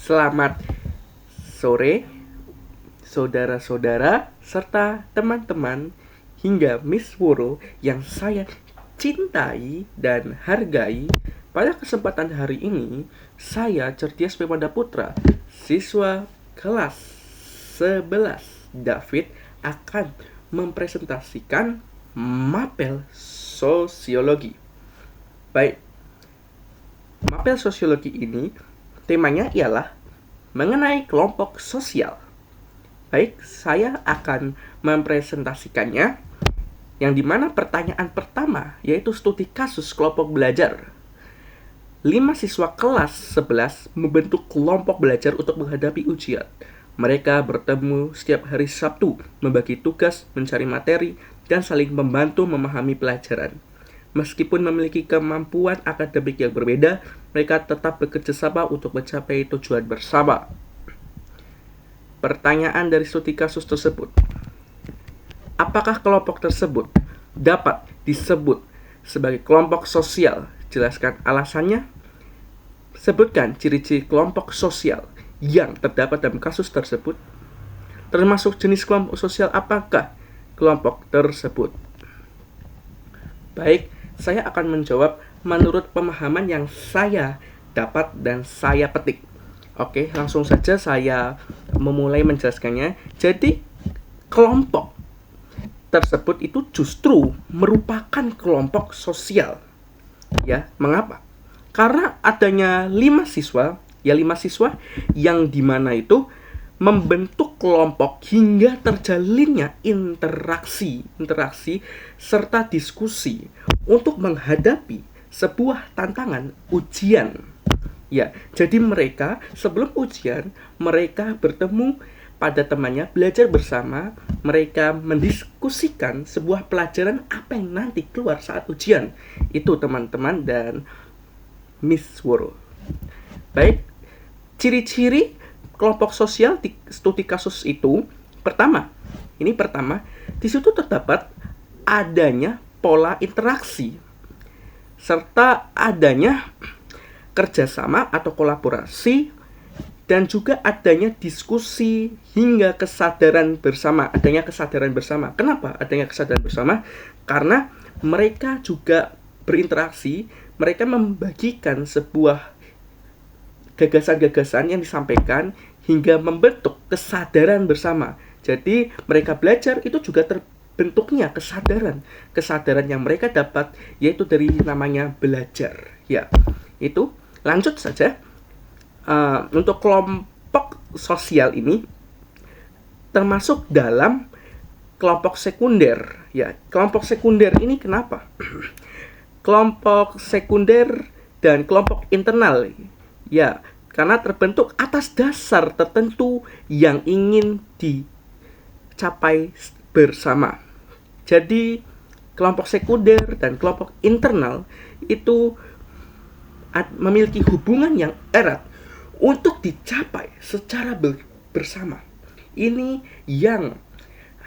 Selamat sore, saudara-saudara, serta teman-teman hingga Miss Woro yang saya cintai dan hargai. Pada kesempatan hari ini, saya Cerdias Pemanda Putra, siswa kelas 11 David akan mempresentasikan mapel sosiologi. Baik, mapel sosiologi ini temanya ialah mengenai kelompok sosial. Baik, saya akan mempresentasikannya, yang dimana pertanyaan pertama yaitu studi kasus kelompok belajar. 5 siswa kelas 11 membentuk kelompok belajar untuk menghadapi ujian. Mereka bertemu setiap hari Sabtu, membagi tugas, mencari materi, dan saling membantu memahami pelajaran. Meskipun memiliki kemampuan akademik yang berbeda, mereka tetap bekerja sama untuk mencapai tujuan bersama. Pertanyaan dari studi kasus tersebut: apakah kelompok tersebut dapat disebut sebagai kelompok sosial? Jelaskan alasannya. Sebutkan ciri-ciri kelompok sosial yang terdapat dalam kasus tersebut. Termasuk jenis kelompok sosial apakah kelompok tersebut? Baik, saya akan menjawab menurut pemahaman yang saya dapat dan saya petik. Oke, langsung saja saya memulai menjelaskannya. Jadi, kelompok tersebut itu justru merupakan kelompok sosial. Ya, mengapa? Karena adanya 5 siswa yang dimana itu membentuk kelompok hingga terjalinnya interaksi serta diskusi untuk menghadapi sebuah tantangan ujian. Ya, jadi mereka sebelum ujian mereka bertemu pada temannya, belajar bersama, mereka mendiskusikan sebuah pelajaran apa yang nanti keluar saat ujian. Itu teman-teman dan Miss Woro. Baik, ciri-ciri kelompok sosial di studi kasus itu pertama, di situ terdapat adanya pola interaksi serta adanya kerjasama atau kolaborasi, dan juga adanya diskusi hingga kesadaran bersama. Kenapa adanya kesadaran bersama? Karena mereka juga berinteraksi, mereka membagikan sebuah gagasan-gagasan yang disampaikan hingga membentuk kesadaran bersama. Jadi mereka belajar itu juga terbentuknya kesadaran yang mereka dapat, yaitu dari namanya belajar. Ya, itu lanjut saja. Untuk kelompok sosial ini termasuk dalam kelompok sekunder. Ya, kelompok sekunder ini kenapa? Kelompok sekunder dan kelompok internal. Ya, karena terbentuk atas dasar tertentu yang ingin dicapai bersama. Jadi, kelompok sekunder dan kelompok internal itu memiliki hubungan yang erat untuk dicapai secara bersama. Ini yang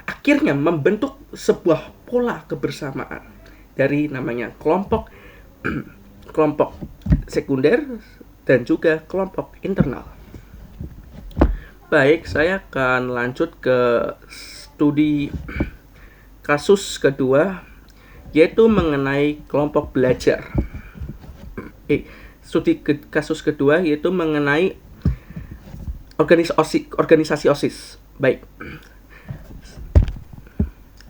akhirnya membentuk sebuah pola kebersamaan dari namanya kelompok sekunder dan juga kelompok internal. Baik, saya akan lanjut ke studi kasus kedua, yaitu mengenai kelompok belajar. Studi kasus kedua yaitu mengenai organisasi OSIS. Baik,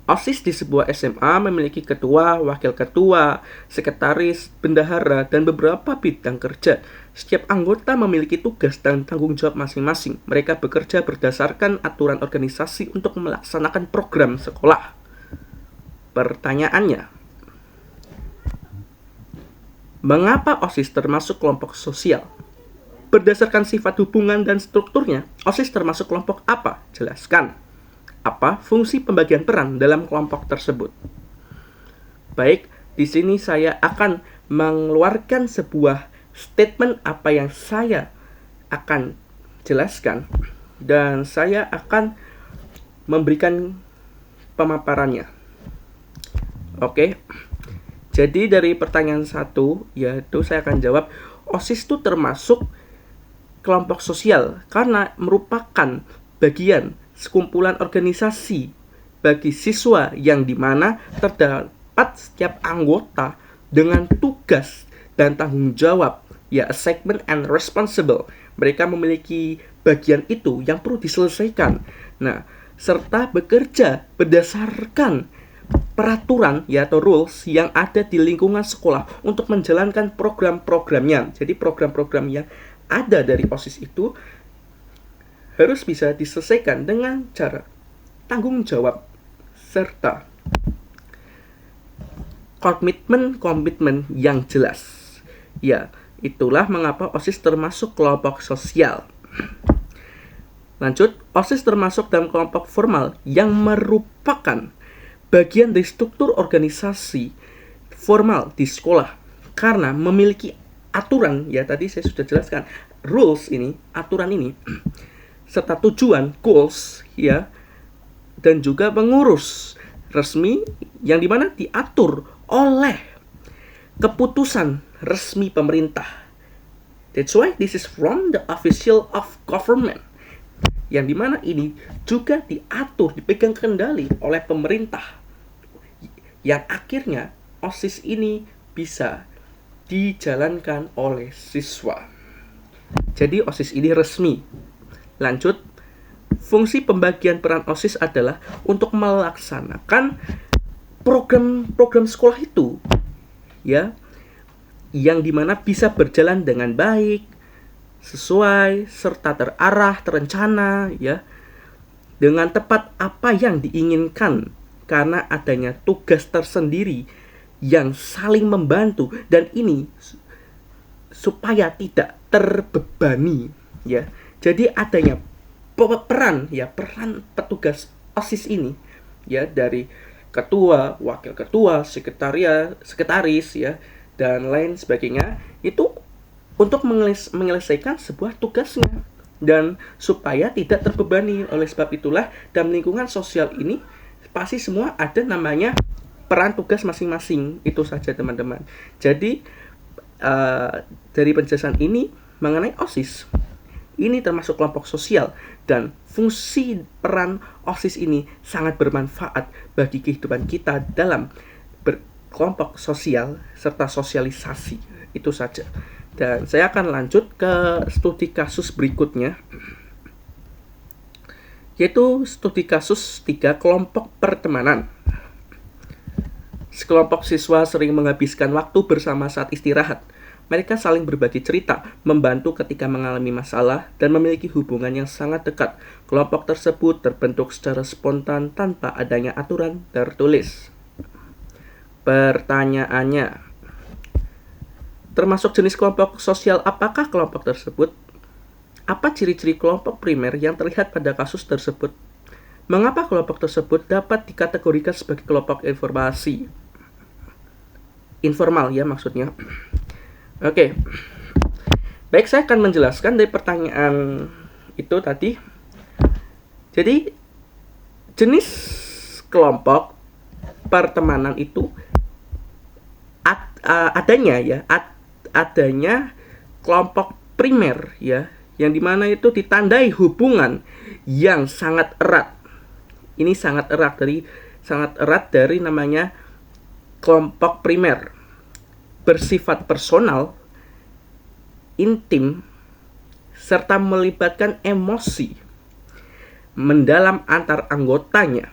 OSIS di sebuah SMA memiliki ketua, wakil ketua, sekretaris, bendahara, dan beberapa bidang kerja. Setiap anggota memiliki tugas dan tanggung jawab masing-masing. Mereka bekerja berdasarkan aturan organisasi untuk melaksanakan program sekolah. Pertanyaannya, mengapa OSIS termasuk kelompok sosial? Berdasarkan sifat hubungan dan strukturnya, OSIS termasuk kelompok apa? Jelaskan. Apa fungsi pembagian peran dalam kelompok tersebut? Baik, di sini saya akan mengeluarkan sebuah statement apa yang saya akan jelaskan, dan saya akan memberikan pemaparannya. Oke. Jadi dari pertanyaan 1, yaitu saya akan jawab, OSIS itu termasuk kelompok sosial karena merupakan bagian sekumpulan organisasi bagi siswa yang dimana terdapat setiap anggota dengan tugas dan tanggung jawab, ya, assignment and responsible. Mereka memiliki bagian itu yang perlu diselesaikan. Nah, serta bekerja berdasarkan peraturan, ya, atau rules yang ada di lingkungan sekolah untuk menjalankan program-programnya. Jadi program-program yang ada dari OSIS itu harus bisa diselesaikan dengan cara tanggung jawab serta komitmen yang jelas. Ya, itulah mengapa OSIS termasuk kelompok sosial. Lanjut, OSIS termasuk dalam kelompok formal yang merupakan bagian dari struktur organisasi formal di sekolah karena memiliki aturan, ya tadi saya sudah jelaskan, rules ini, aturan ini, serta tujuan, goals, ya, dan juga pengurus resmi yang dimana diatur oleh keputusan resmi pemerintah. That's why this is from the official of government, yang dimana ini juga diatur, dipegang kendali oleh pemerintah, yang akhirnya OSIS ini bisa dijalankan oleh siswa. Jadi OSIS ini resmi. Lanjut, fungsi pembagian peran OSIS adalah untuk melaksanakan program-program sekolah itu, ya, yang dimana bisa berjalan dengan baik, sesuai, serta terarah, terencana, ya, dengan tepat apa yang diinginkan, karena adanya tugas tersendiri yang saling membantu, dan ini supaya tidak terbebani, ya. Jadi adanya peran petugas OSIS ini, ya, dari ketua, wakil ketua, sekretaris, ya, dan lain sebagainya, itu untuk menyelesaikan sebuah tugasnya dan supaya tidak terbebani. Oleh sebab itulah dalam lingkungan sosial ini pasti semua ada namanya peran tugas masing-masing. Itu saja teman-teman. Jadi dari penjelasan ini mengenai OSIS, ini termasuk kelompok sosial dan fungsi peran OSIS ini sangat bermanfaat bagi kehidupan kita dalam berkelompok sosial serta sosialisasi. Itu saja. Dan saya akan lanjut ke studi kasus berikutnya, yaitu studi kasus 3 kelompok pertemanan. Sekelompok siswa sering menghabiskan waktu bersama saat istirahat. Mereka saling berbagi cerita, membantu ketika mengalami masalah, dan memiliki hubungan yang sangat dekat. Kelompok tersebut terbentuk secara spontan tanpa adanya aturan tertulis. Pertanyaannya, termasuk jenis kelompok sosial apakah kelompok tersebut? Apa ciri-ciri kelompok primer yang terlihat pada kasus tersebut? Mengapa kelompok tersebut dapat dikategorikan sebagai kelompok informasi? Informal, ya, maksudnya. Oke. Baik, saya akan menjelaskan dari pertanyaan itu tadi. Jadi, jenis kelompok pertemanan itu adanya kelompok primer, ya, yang dimana itu ditandai hubungan yang sangat erat. Ini sangat erat dari namanya kelompok primer, bersifat personal, intim, serta melibatkan emosi mendalam antar anggotanya.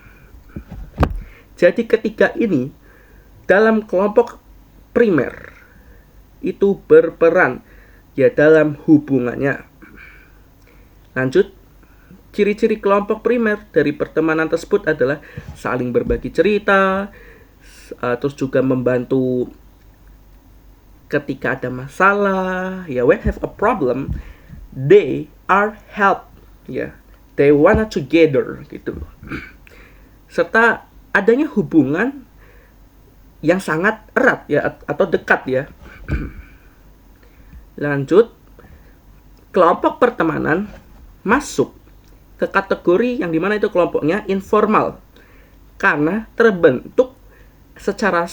Jadi ketiga ini dalam kelompok primer itu berperan, ya, dalam hubungannya. Lanjut, ciri-ciri kelompok primer dari pertemanan tersebut adalah saling berbagi cerita, terus juga membantu ketika ada masalah, ya, when have a problem, they are help, ya, they wanna together, gitu. Serta adanya hubungan yang sangat erat, ya, atau dekat, ya. Lanjut, kelompok pertemanan masuk ke kategori yang dimana itu kelompoknya informal karena terbentuk secara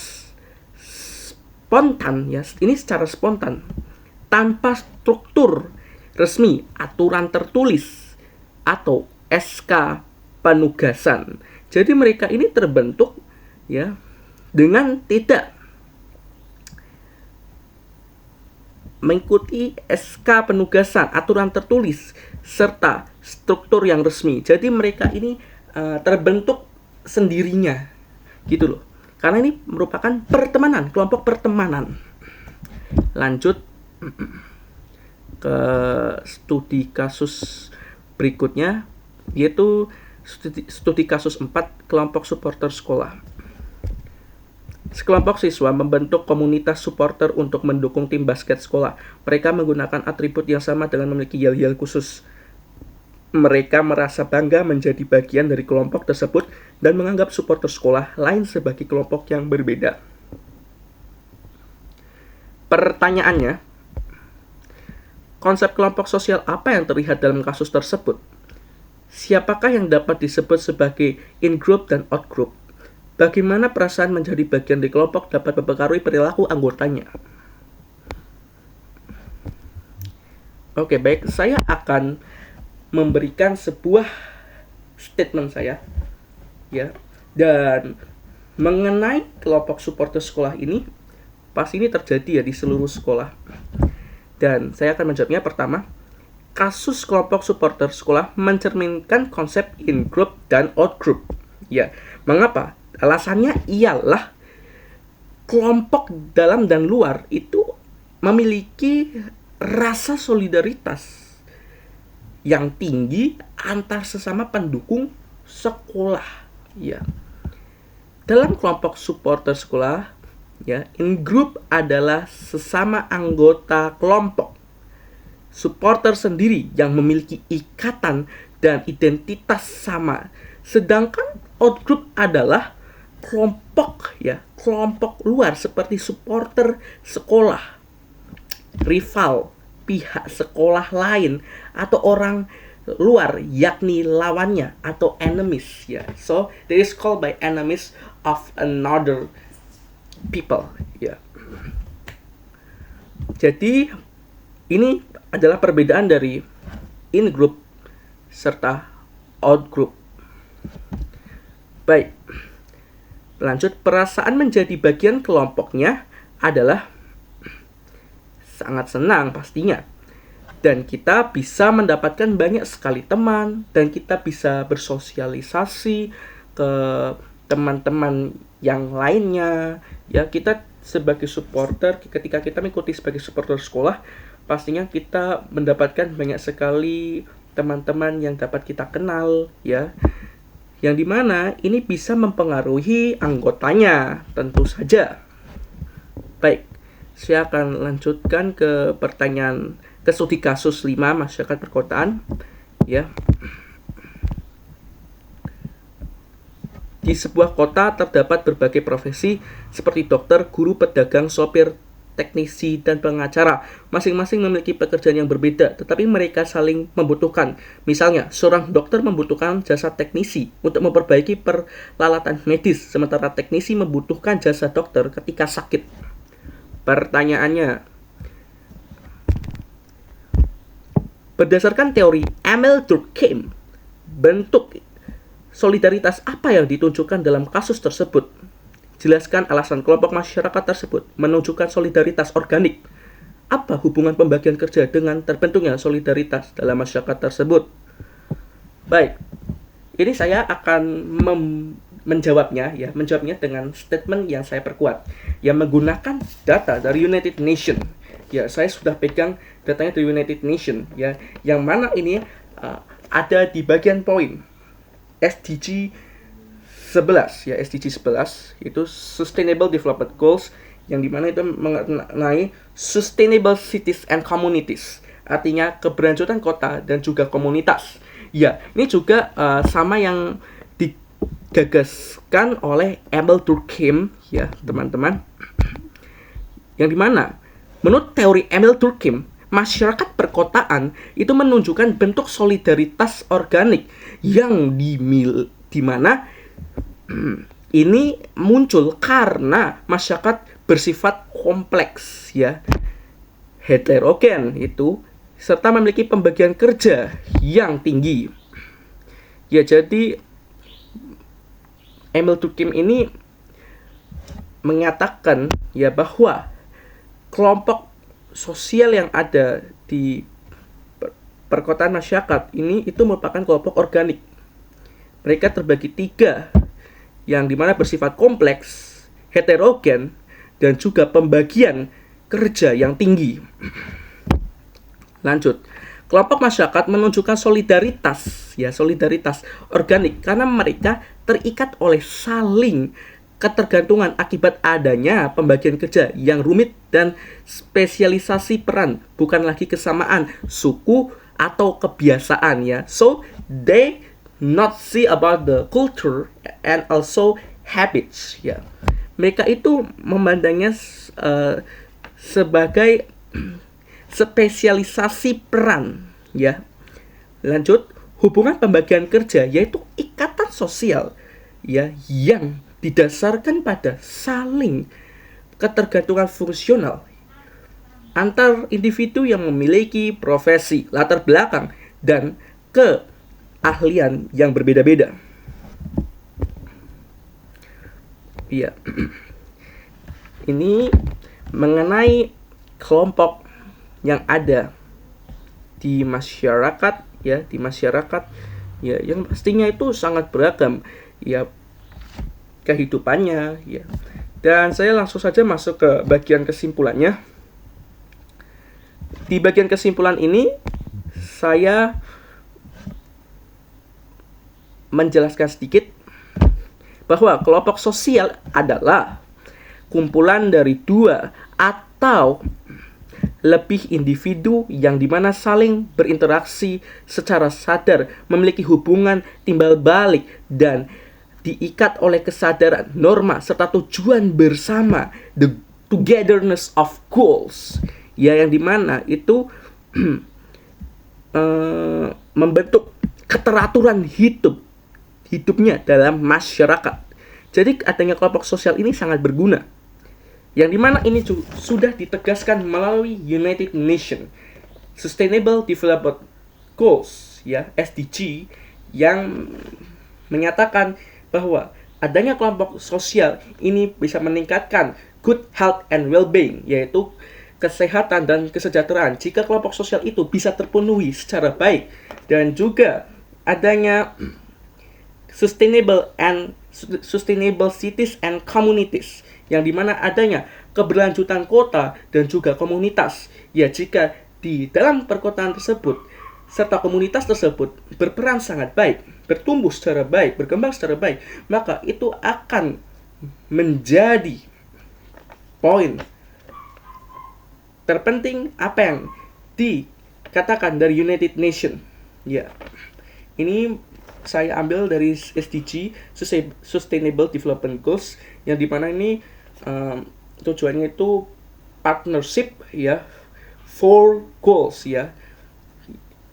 spontan, ya, ini secara spontan tanpa struktur resmi, aturan tertulis, atau SK penugasan. Jadi mereka ini terbentuk ya dengan tidak mengikuti SK penugasan, aturan tertulis, serta struktur yang resmi. Jadi mereka ini terbentuk sendirinya, gitu loh. Karena ini merupakan pertemanan, kelompok pertemanan. Lanjut ke studi kasus berikutnya, yaitu studi kasus 4, kelompok supporter sekolah. Sekelompok siswa membentuk komunitas supporter untuk mendukung tim basket sekolah. Mereka menggunakan atribut yang sama dengan memiliki yel-yel khusus. Mereka merasa bangga menjadi bagian dari kelompok tersebut dan menganggap supporter sekolah lain sebagai kelompok yang berbeda. Pertanyaannya, konsep kelompok sosial apa yang terlihat dalam kasus tersebut? Siapakah yang dapat disebut sebagai in-group dan out-group? Bagaimana perasaan menjadi bagian dari kelompok dapat mempengaruhi perilaku anggotanya? Oke, baik. Saya akan memberikan sebuah statement saya, ya. Dan mengenai kelompok supporter sekolah ini, pasti ini terjadi ya di seluruh sekolah. Dan saya akan menjawabnya. Pertama, kasus kelompok supporter sekolah mencerminkan konsep in-group dan out-group. Ya, mengapa? Alasannya ialah kelompok dalam dan luar itu memiliki rasa solidaritas yang tinggi antar sesama pendukung sekolah. Ya. Dalam kelompok supporter sekolah, ya, in-group adalah sesama anggota kelompok. Supporter sendiri yang memiliki ikatan dan identitas sama. Sedangkan out-group adalah kelompok luar seperti supporter sekolah, rival, pihak sekolah lain, atau orang luar yakni lawannya atau enemies ya. So that is called by enemies of another people ya. Jadi ini adalah perbedaan dari in group serta out group. Baik. Lanjut, perasaan menjadi bagian kelompoknya adalah sangat senang pastinya. Dan kita bisa mendapatkan banyak sekali teman, dan kita bisa bersosialisasi ke teman-teman yang lainnya. Ya, kita sebagai supporter, ketika kita mengikuti sebagai supporter sekolah, pastinya kita mendapatkan banyak sekali teman-teman yang dapat kita kenal, ya. Yang dimana ini bisa mempengaruhi anggotanya, tentu saja. Baik, saya akan lanjutkan ke pertanyaan ke studi kasus 5 masyarakat perkotaan. Ya. Di sebuah kota terdapat berbagai profesi seperti dokter, guru, pedagang, sopir, teknisi, dan pengacara. Masing-masing memiliki pekerjaan yang berbeda, tetapi mereka saling membutuhkan. Misalnya, seorang dokter membutuhkan jasa teknisi untuk memperbaiki peralatan medis, sementara teknisi membutuhkan jasa dokter ketika sakit. Pertanyaannya, berdasarkan teori Emil Durkheim, bentuk solidaritas apa yang ditunjukkan dalam kasus tersebut? Jelaskan alasan kelompok masyarakat tersebut menunjukkan solidaritas organik. Apa hubungan pembagian kerja dengan terbentuknya solidaritas dalam masyarakat tersebut? Baik, ini saya akan menjawabnya dengan statement yang saya perkuat, yang menggunakan data dari United Nations. Ya, saya sudah pegang datanya dari United Nations, ya, yang mana ini ada di bagian poin SDG 11 ya, SDG 11 itu Sustainable Development Goals, yang dimana itu mengenai Sustainable Cities and Communities, artinya keberlanjutan kota dan juga komunitas. Ya, ini juga sama yang digagaskan oleh Emil Durkheim ya, teman-teman. Yang dimana menurut teori Emil Durkheim, masyarakat perkotaan itu menunjukkan bentuk solidaritas organik yang dimana ini muncul karena masyarakat bersifat kompleks ya, heterogen itu, serta memiliki pembagian kerja yang tinggi. Ya, jadi Emil Durkheim ini mengatakan ya bahwa kelompok sosial yang ada di perkotaan masyarakat ini itu merupakan kelompok organik. Mereka terbagi 3, yang dimana bersifat kompleks, heterogen, dan juga pembagian kerja yang tinggi. Lanjut, kelompok masyarakat menunjukkan solidaritas organik karena mereka terikat oleh saling ketergantungan akibat adanya pembagian kerja yang rumit dan spesialisasi peran, bukan lagi kesamaan suku atau kebiasaan ya. So they not see about the culture and also habits ya. Mereka itu memandangnya sebagai spesialisasi peran ya. Lanjut, hubungan pembagian kerja yaitu ikatan sosial ya yang didasarkan pada saling ketergantungan fungsional antar individu yang memiliki profesi, latar belakang, dan keahlian yang berbeda-beda. Iya. Ini mengenai kelompok yang ada di masyarakat ya, yang pastinya itu sangat beragam ya kehidupannya ya. Dan saya langsung saja masuk ke bagian kesimpulannya. Di bagian kesimpulan ini saya menjelaskan sedikit bahwa kelompok sosial adalah kumpulan dari 2 atau lebih individu yang dimana saling berinteraksi secara sadar, memiliki hubungan timbal balik dan diikat oleh kesadaran, norma, serta tujuan bersama, the togetherness of goals, ya, yang dimana itu membentuk keteraturan hidupnya dalam masyarakat. Jadi adanya kelompok sosial ini sangat berguna, yang dimana ini sudah ditegaskan melalui United Nations Sustainable Development Goals, ya, SDG, yang menyatakan bahwa adanya kelompok sosial ini bisa meningkatkan good health and well-being, yaitu kesehatan dan kesejahteraan jika kelompok sosial itu bisa terpenuhi secara baik, dan juga adanya sustainable cities and communities, yang dimana adanya keberlanjutan kota dan juga komunitas, ya, jika di dalam perkotaan tersebut serta komunitas tersebut berperan sangat baik, bertumbuh secara baik, berkembang secara baik, maka itu akan menjadi poin terpenting apa yang dikatakan dari United Nations. Ya, ini saya ambil dari SDG, Sustainable Development Goals, yang dimana ini tujuannya itu partnership ya, for goals ya,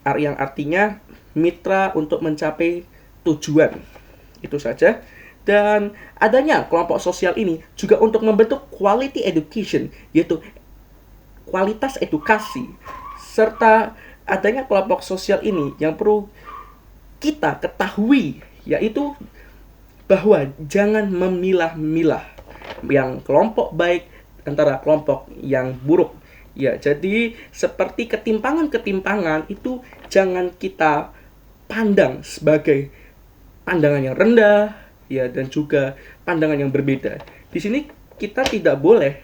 yang artinya mitra untuk mencapai tujuan. Itu saja. Dan adanya kelompok sosial ini juga untuk membentuk quality education, yaitu kualitas edukasi, serta adanya kelompok sosial ini yang perlu kita ketahui, yaitu bahwa jangan memilah-milah yang kelompok baik antara kelompok yang buruk. Ya, jadi seperti ketimpangan-ketimpangan itu jangan kita pandang sebagai pandangan yang rendah, ya, dan juga pandangan yang berbeda. Di sini kita tidak boleh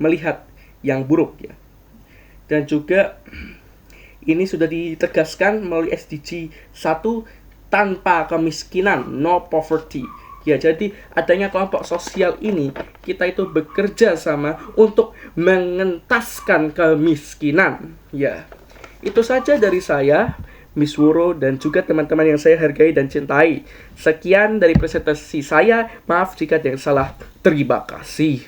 melihat yang buruk, ya. Dan juga ini sudah ditegaskan melalui SDG 1, tanpa kemiskinan, no poverty. Ya, jadi adanya kelompok sosial ini, kita itu bekerja sama untuk mengentaskan kemiskinan. Ya, itu saja dari saya, Miss Woro, dan juga teman-teman yang saya hargai dan cintai. Sekian dari presentasi saya, maaf jika ada yang salah. Terima kasih.